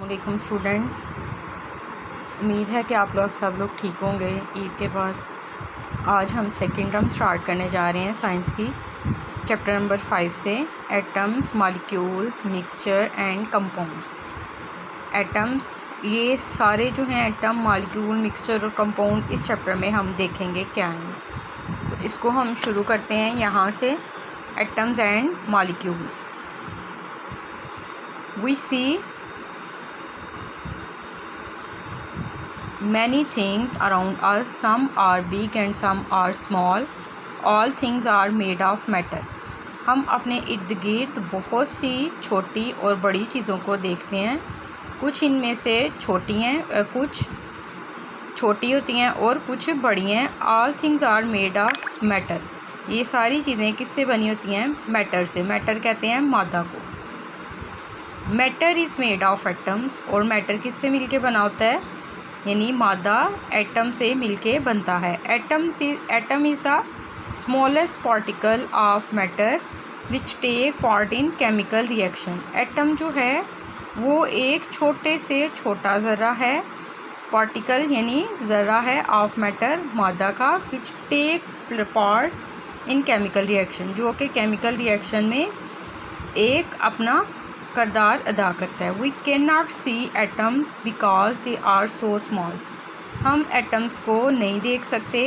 वालेकुम स्टूडेंट्स। उम्मीद है कि आप लोग सब लोग ठीक होंगे। ईद के बाद आज हम सेकेंड टर्म स्टार्ट करने जा रहे हैं साइंस की, चैप्टर नंबर 5 से atoms, molecules, mixture and compounds. Atoms, ये सारे जो हैं एटम, मॉलिक्यूल, मिक्सचर और कंपाउंड इस चैप्टर में हम देखेंगे क्या हैं। तो इसको हम शुरू करते हैं यहाँ से, atoms and molecules. We see many things around us, some are big and some are small, all things are made of matter। हम अपने इर्द गिर्द बहुत सी छोटी और बड़ी चीज़ों को देखते हैं। कुछ इनमें से छोटी हैं, कुछ छोटी होती हैं और कुछ बड़ी हैं। all things are made of matter। ये सारी चीज़ें किससे बनी होती हैं? मैटर से। मैटर कहते हैं मादा को। Matter is made of atoms, और मैटर किससे मिलके बना होता है? यानी मादा एटम से मिलके बनता है। Atom is the smallest particle of matter which take part in chemical reaction. Atom जो है वो एक छोटे से छोटा ज़रा है, पार्टिकल यानी ज़रा है ऑफ मैटर, मादा का, which take part in chemical reaction, जो कि केमिकल रिएक्शन में एक अपना किरदार अदा करता है। We can not see atoms because they are so small. हम एटम्स को नहीं देख सकते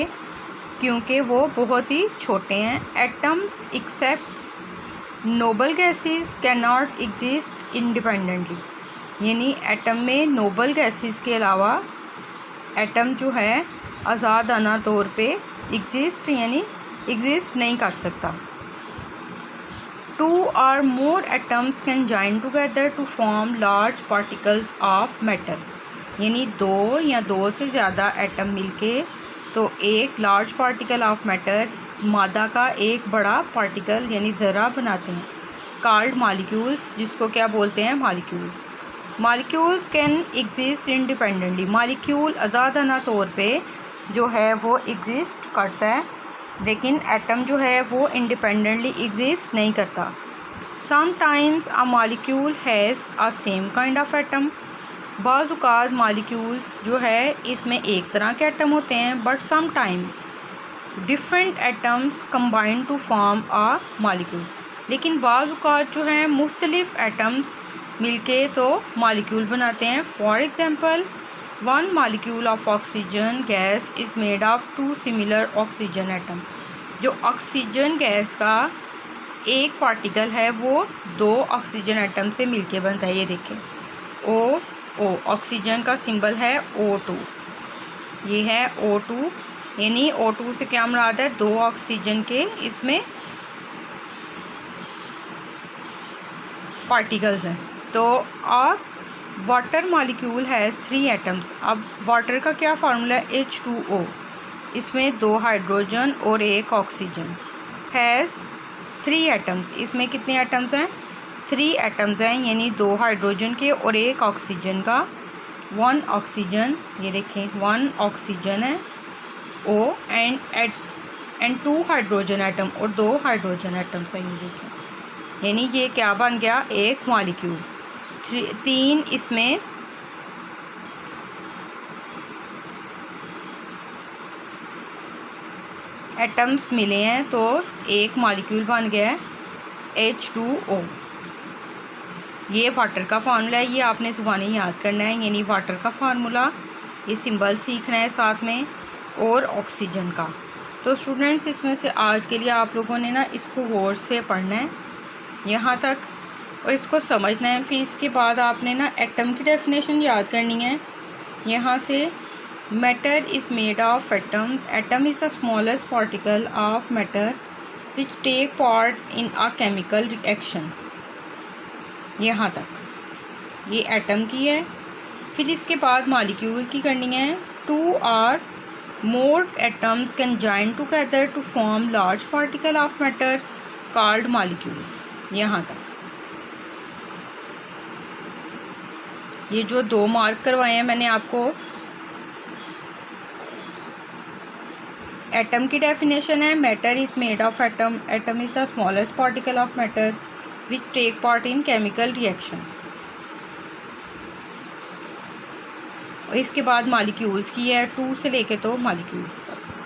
क्योंकि वो बहुत ही छोटे हैं। Atoms except noble gases can not exist independently. यानी एटम में नोबल गैसेस के अलावा एटम जो है आज़ादाना तौर पे एग्जिस्ट नहीं कर सकता। 2 or more atoms can join together to form large particles of matter। यानी 2 या 2 से ज़्यादा एटम मिलके तो एक लार्ज पार्टिकल ऑफ मैटर, मादा का एक बड़ा पार्टिकल यानी ज़रा बनाते हैं, कॉल्ड मॉलिक्यूल्स, जिसको क्या बोलते हैं? Molecules. Molecule can exist independently. Molecule आज़ादाना तौर पे जो है वो एग्जिस्ट करता है, लेकिन एटम जो है वो इंडिपेंडेंटली एग्जिस्ट नहीं करता। Sometimes a molecule has a same kind of atom. बाज़ औक़ात मॉलिक्यूल्स जो है इसमें एक तरह के एटम होते हैं, but sometime different atoms combine to form a molecule. लेकिन बाज़ औक़ात जो है मुख्तलिफ एटम्स मिलके तो मॉलिक्यूल बनाते हैं। For example, 1 molecule of oxygen gas is made of 2 similar oxygen atom। जो ऑक्सीजन गैस का एक पार्टिकल है वो 2 ऑक्सीजन एटम से मिलके बनता है। ये देखें, O ऑक्सीजन का सिंबल है O2, ये है O2, यानी O2 से क्या मुराद है? 2 ऑक्सीजन के इसमें पार्टिकल्स हैं। तो और वाटर मॉलिक्यूल हैज़ 3 एटम्स। अब वाटर का क्या फार्मूला है? H2O। इसमें 2 हाइड्रोजन और 1 ऑक्सीजन। Has 3 atoms. इसमें कितने एटम्स हैं? 3 एटम्स हैं, यानी 2 हाइड्रोजन के और 1 ऑक्सीजन का। 1 ऑक्सीजन, ये देखें 1 ऑक्सीजन है O, एंड 2 हाइड्रोजन एटम और 2 हाइड्रोजन एटम्स हैं, ये देखें। यानी ये क्या बन गया? एक मॉलिक्यूल। 3 इसमें एटम्स मिले हैं तो एक मॉलिक्यूल बन गया है H2O। ये वाटर का फार्मूला है, ये आपने ज़ुबानी याद करना है, यानी वाटर का फार्मूला, ये सिंबल सीखना है साथ में, और ऑक्सीजन का। तो स्टूडेंट्स, इसमें से आज के लिए आप लोगों ने ना इसको गौर से पढ़ना है यहाँ तक और इसको समझना है। फिर इसके बाद आपने ना एटम की डेफिनेशन याद करनी है यहाँ से। Matter is made of atoms. Atom is the smallest particle of matter which take part in a chemical reaction. यहाँ तक ये एटम की है। फिर इसके बाद मॉलिक्यूल की करनी है। 2 or more atoms can join together to form large particle of matter called molecules। यहाँ तक ये जो 2 मार्क करवाए हैं मैंने आपको, एटम की डेफिनेशन है matter is made of atom. Atom is the smallest particle of matter which take part in chemical reaction. इसके बाद मालिक्यूल्स की है 2 से लेके तो मालिक्यूल्स तक।